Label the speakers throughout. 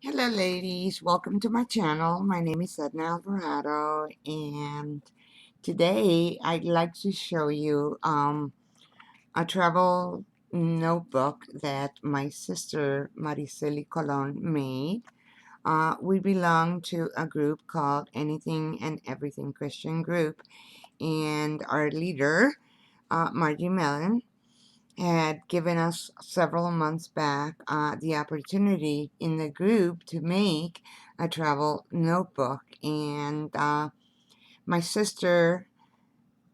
Speaker 1: Hello ladies, welcome to my channel. My name is Edna Alvarado and today I'd like to show you a travel notebook that my sister Maricely made. We belong to a group called Anything and Everything Christian Group, and our leader, Margie Mellon, had given us several months back the opportunity in the group to make a travel notebook. And my sister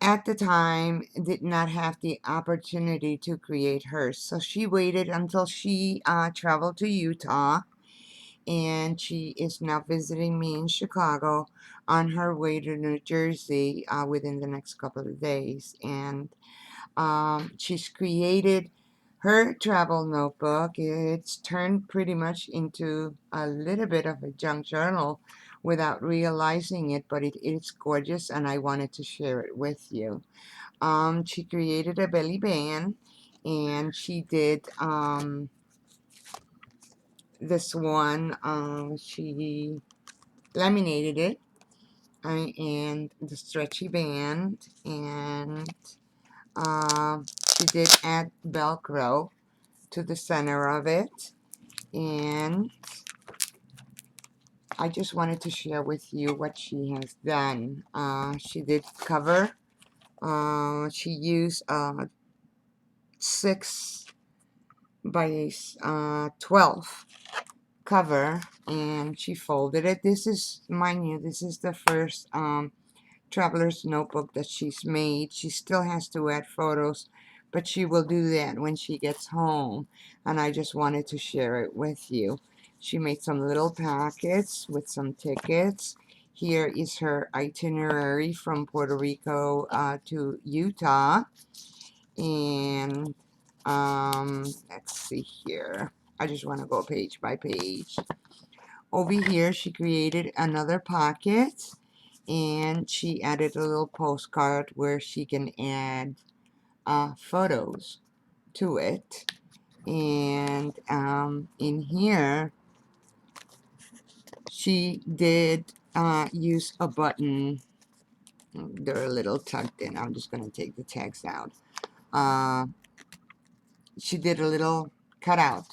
Speaker 1: at the time did not have the opportunity to create hers. So she waited until she traveled to Utah, and she is now visiting me in Chicago on her way to New Jersey within the next couple of days. And she's created her travel notebook. It's turned pretty much into a little bit of a junk journal without realizing it, but it is gorgeous and I wanted to share it with you. She created a belly band, and she did this one. She laminated it, and the stretchy band, and um, she did add Velcro to the center of it, and I just wanted to share with you what she has done. She did cover. She used 6 by 12 cover, and she folded it. This is, mind you, this is the first traveler's notebook that she's made. She still has to add photos, but she will do that when she gets home, and I just wanted to share it with you. She made some little packets with some tickets. Here is her itinerary from Puerto Rico to Utah, and let's see here. I just want to go page by page. Over here, she created another pocket, and she added a little postcard where she can add photos to it. And in here, she did use a button. They're a little tucked in. I'm just going to take the tags out. Uh, she did a little cutout.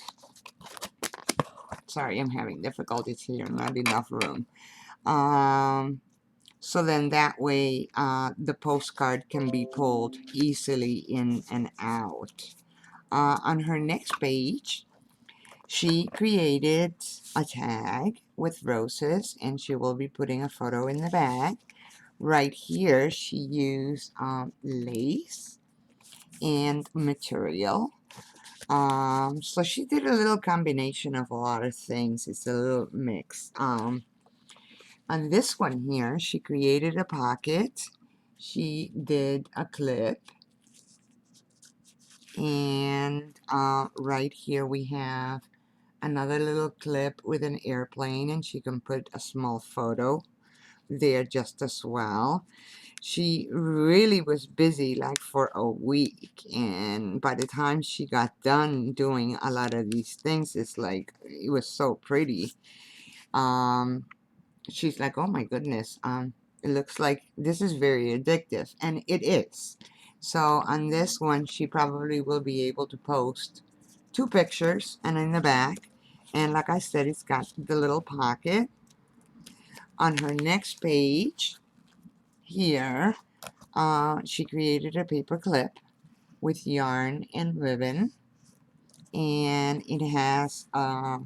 Speaker 1: Sorry, I'm having difficulties here. Not enough room. So then that way the postcard can be pulled easily in and out. On her next page, she created a tag with roses, and she will be putting a photo in the back. Right here, she used lace and material. So she did a little combination of a lot of things. It's a little mix. On this one here, she created a pocket. She did a clip. And right here we have another little clip with an airplane, and she can put a small photo there just as well. She really was busy like for a week, and by the time she got done doing a lot of these things, it's like it was so pretty. She's like, oh my goodness, it looks like this is very addictive, and it is. So on this one, she probably will be able to post 2 pictures, and in the back, and like I said, it's got the little pocket. On her next page here, she created a paper clip with yarn and ribbon, and it has a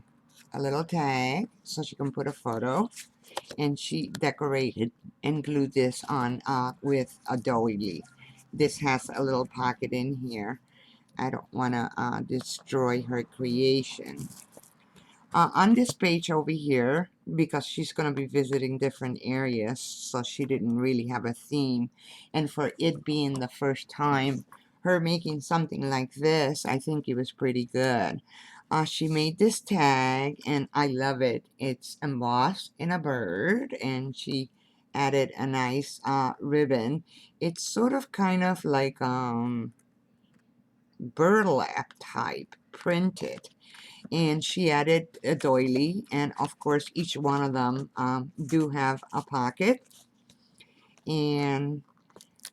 Speaker 1: little tag so she can put a photo, and she decorated and glued this on with a doily. This has a little pocket in here. I don't want to destroy her creation. On this page over here, because she's going to be visiting different areas, so she didn't really have a theme, and for it being the first time her making something like this, I think it was pretty good. She made this tag, and I love it. It's embossed in a bird, and she added a nice ribbon. It's sort of kind of like burlap type, printed. And she added a doily, and of course each one of them do have a pocket. And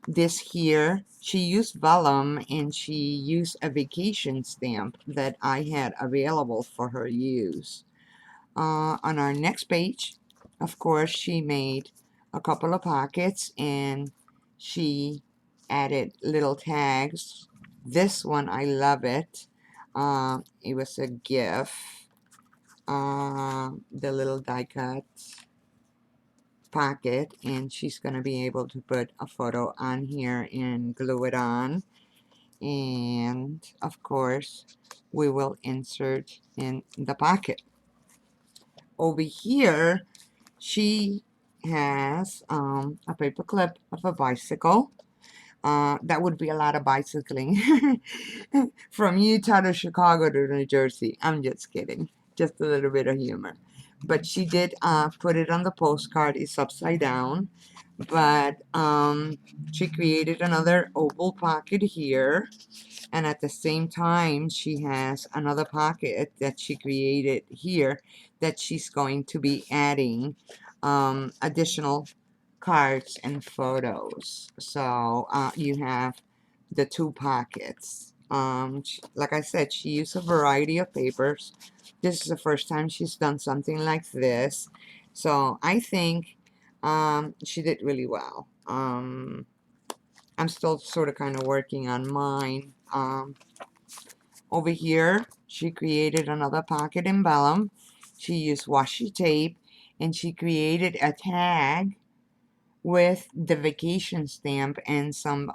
Speaker 1: this here, she used vellum, and she used a vacation stamp that I had available for her use. On our next page, of course, she made a couple of pockets, and she added little tags. This one, I love it. It was a gift. The little die cut pocket, and she's going to be able to put a photo on here and glue it on. And of course, we will insert in the pocket. Over here, she has a paper clip of a bicycle. That would be a lot of bicycling from Utah to Chicago to New Jersey. I'm just kidding. Just a little bit of humor. But she did put it on the postcard. It's upside down. But she created another oval pocket here. And at the same time, she has another pocket that she created here that she's going to be adding additional cards and photos. So you have the two pockets. Like I said, she used a variety of papers. This is the first time she's done something like this. So I think she did really well. I'm still sort of kind of working on mine. Over here, she created another pocket in vellum. She used washi tape, and she created a tag with the vacation stamp and some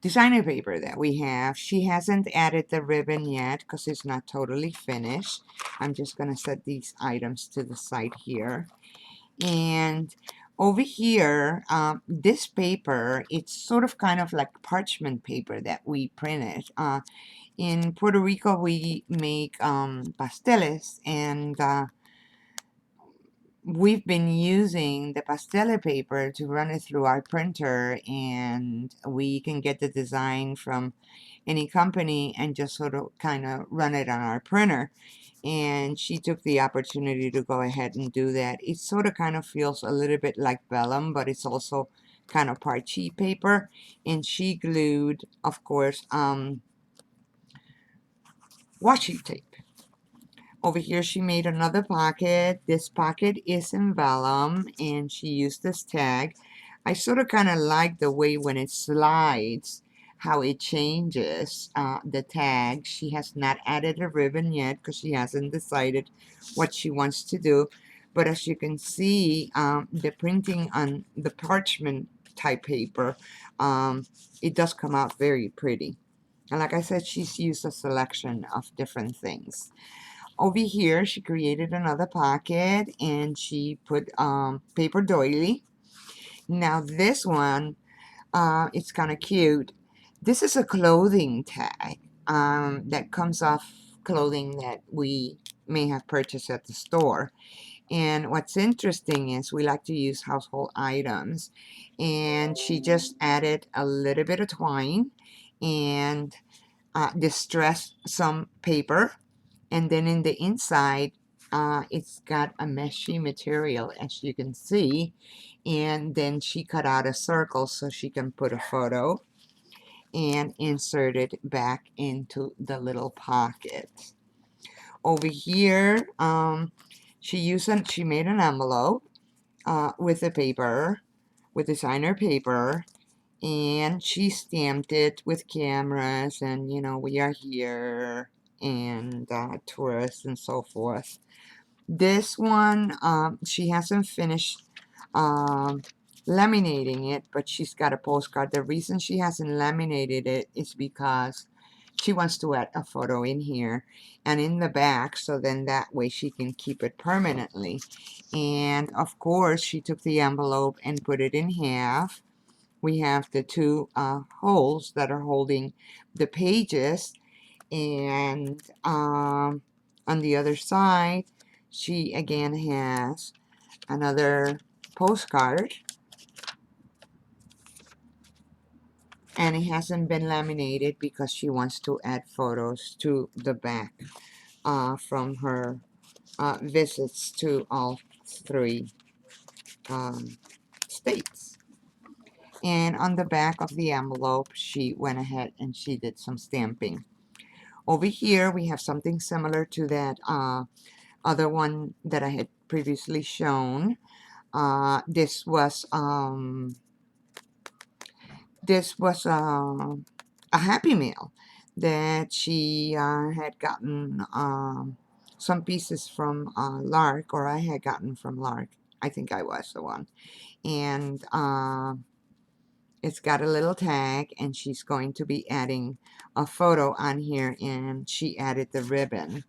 Speaker 1: designer paper that we have. She hasn't added the ribbon yet because it's not totally finished. I'm just going to set these items to the side here. And over here, this paper, it's sort of kind of like parchment paper that we printed. In Puerto Rico, we make pasteles, and we've been using the pastele paper to run it through our printer, and we can get the design from any company and just sort of kind of run it on our printer. And she took the opportunity to go ahead and do that. It sort of kind of feels a little bit like vellum, but it's also kind of parchee paper. And she glued, of course, washi tape. Over here, she made another pocket. This pocket is in vellum, and she used this tag. I sort of kind of like the way when it slides, how it changes the tag. She has not added a ribbon yet because she hasn't decided what she wants to do. But as you can see, the printing on the parchment type paper, it does come out very pretty. And like I said, she's used a selection of different things. Over here, she created another pocket, and she put paper doily. Now this one, it's kind of cute. This is a clothing tag that comes off clothing that we may have purchased at the store. And what's interesting is we like to use household items. And she just added a little bit of twine and distressed some paper, and then in the inside it's got a meshy material, as you can see, and then she cut out a circle so she can put a photo and insert it back into the little pocket. Over here, she made an envelope with the paper, with designer paper, and she stamped it with cameras, and you know, we are here, and tourists and so forth. This one, she hasn't finished laminating it, but she's got a postcard. The reason she hasn't laminated it is because she wants to add a photo in here and in the back, so then that way she can keep it permanently. And of course, she took the envelope and put it in half. We have the two holes that are holding the pages, and on the other side, she again has another postcard. and it hasn't been laminated because she wants to add photos to the back from her visits to all three states. And on the back of the envelope, she went ahead and she did some stamping. Over here, we have something similar to that other one that I had previously shown. This was a Happy Meal that she had gotten some pieces from Lark, or I had gotten from Lark. I think I was the one. And it's got a little tag, and she's going to be adding a photo on here, and she added the ribbon.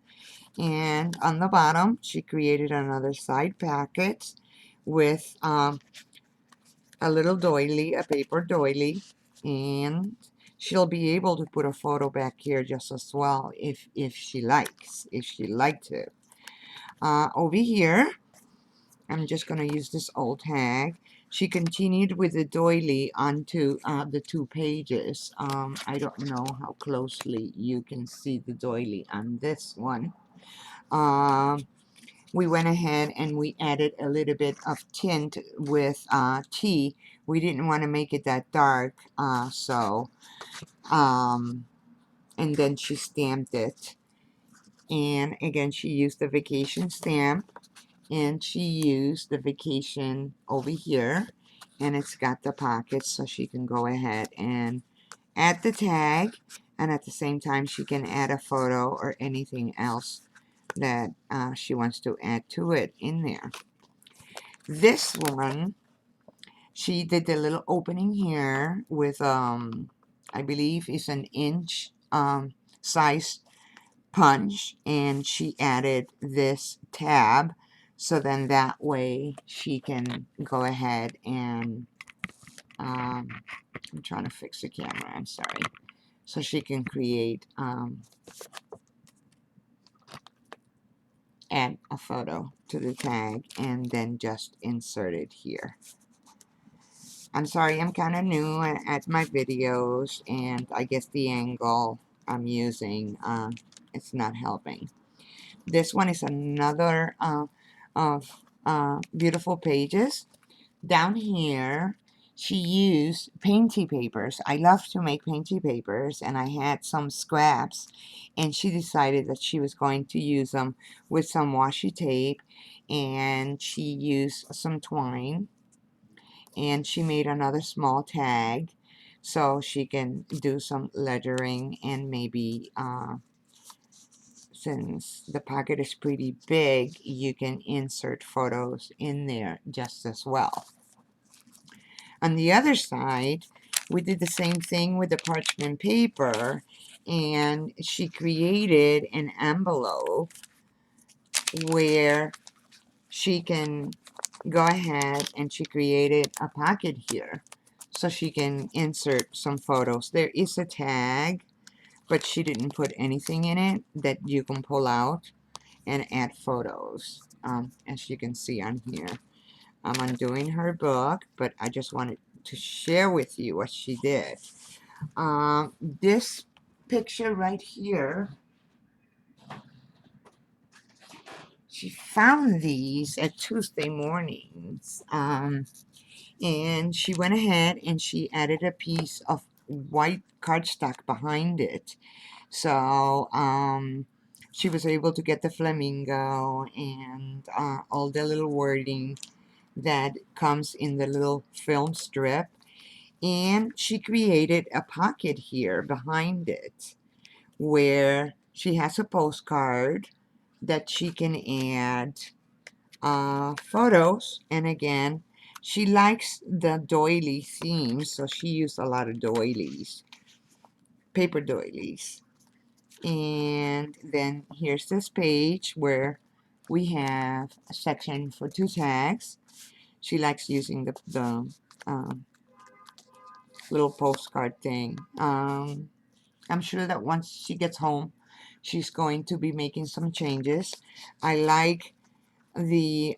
Speaker 1: And on the bottom, she created another side packet with a little doily, a paper doily, and she'll be able to put a photo back here just as well if she likes, if she liked to. Over here, I'm just going to use this old tag. She continued with the doily onto the 2 pages. I don't know how closely you can see the doily on this one. We went ahead and we added a little bit of tint with tea. We didn't want to make it that dark, and then she stamped it. And again, she used the vacation stamp, and she used the vacation over here, and it's got the pockets, so she can go ahead and add the tag, and at the same time she can add a photo or anything else that she wants to add to it in there. This one, she did the little opening here with I believe is an inch size punch, and she added this tab, so then that way she can go ahead and I'm trying to fix the camera, I'm sorry, so she can create add a photo to the tag and then just insert it here. I'm sorry, I'm kind of new at my videos, and I guess the angle I'm using, it's not helping. This one is another of beautiful pages. Down here, she used painty papers. I love to make painty papers, and I had some scraps, and she decided that she was going to use them with some washi tape, and she used some twine, and she made another small tag so she can do some lettering, and maybe since the pocket is pretty big, you can insert photos in there just as well. On the other side, we did the same thing with the parchment paper, and she created an envelope where she can go ahead and she created a pocket here so she can insert some photos. There is a tag, but she didn't put anything in it that you can pull out and add photos, as you can see on here. I'm undoing her book, but I just wanted to share with you what she did. This picture right here, she found these at Tuesday mornings, and she went ahead and she added a piece of white cardstock behind it. So she was able to get the flamingo and all the little wording that comes in the little film strip, and she created a pocket here behind it where she has a postcard that she can add photos. And again, she likes the doily theme, so she used a lot of doilies, paper doilies. And then here's this page where we have a section for 2 tags. She likes using the little postcard thing. I'm sure that once she gets home, she's going to be making some changes. I like the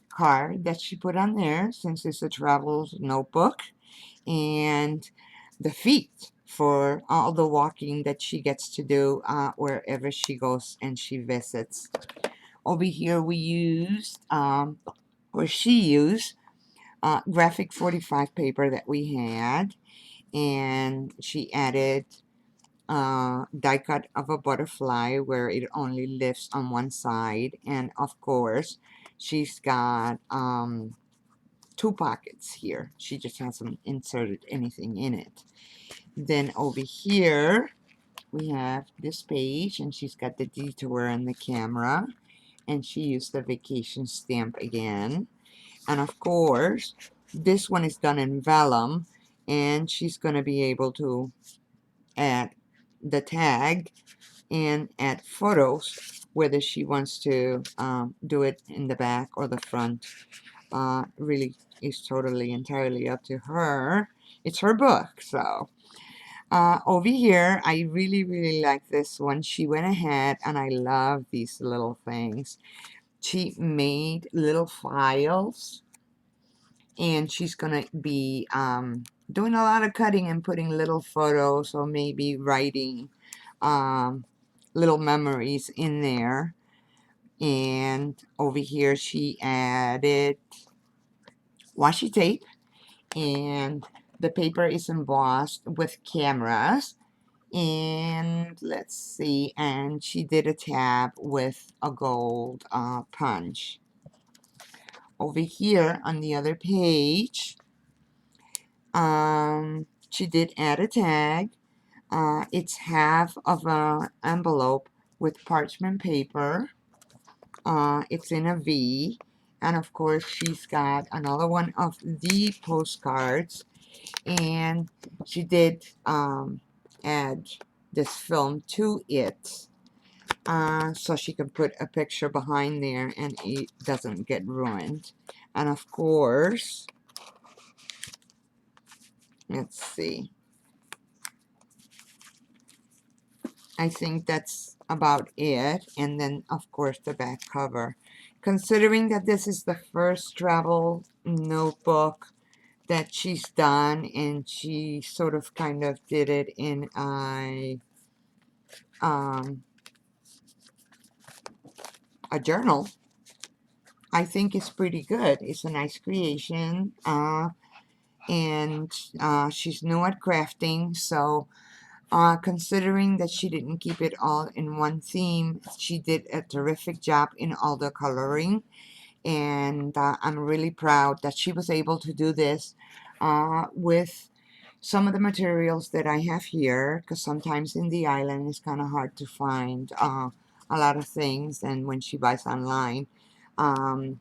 Speaker 1: card that she put on there, since it's a travel notebook, and the feet for all the walking that she gets to do wherever she goes and she visits. Over here we used, or she used, graphic 45 paper that we had, and she added die cut of a butterfly where it only lifts on one side, and of course she's got two pockets here. She just hasn't inserted anything in it. Then over here we have this page, and she's got the detour and the camera, and she used the vacation stamp again. And of course this one is done in vellum, and she's going to be able to add the tag and add photos, whether she wants to do it in the back or the front. Really is totally entirely up to her. It's her book. So over here I really like this one. She went ahead, and I love these little things. She made little files, and she's gonna be doing a lot of cutting and putting little photos, or maybe writing little memories in there. And over here she added washi tape, and the paper is embossed with cameras. And let's see, and she did a tab with a gold punch. Over here on the other page, she did add a tag. It's half of an envelope with parchment paper. It's in a V, and of course she's got another one of the postcards, and she did add this film to it, so she can put a picture behind there and it doesn't get ruined. And of course, let's see, I think that's about it. And then of course the back cover. Considering that this is the first travel notebook that she's done, and she sort of kind of did it in a journal, I think it's pretty good. It's a nice creation, and she's new at crafting, so considering that she didn't keep it all in one theme, she did a terrific job in all the coloring. And I'm really proud that she was able to do this with some of the materials that I have here, because sometimes in the island it's kind of hard to find a lot of things, and when she buys online, um,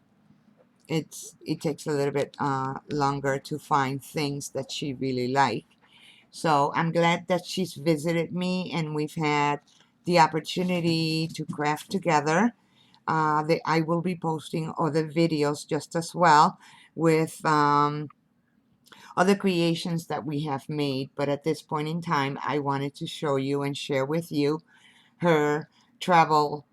Speaker 1: it takes a little bit longer to find things that she really like. So I'm glad that she's visited me, and we've had the opportunity to craft together. I will be posting other videos just as well with other creations that we have made. But at this point in time, I wanted to show you and share with you her travel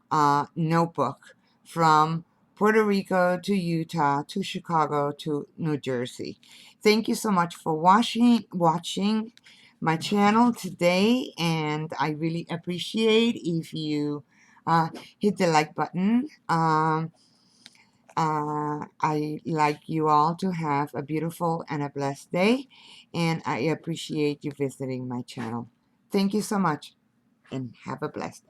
Speaker 1: notebook from Puerto Rico to Utah to Chicago to New Jersey. Thank you so much for watching my channel today, and I really appreciate if you hit the like button. I like you all to have a beautiful and a blessed day, and I appreciate you visiting my channel. Thank you so much, and have a blessed day.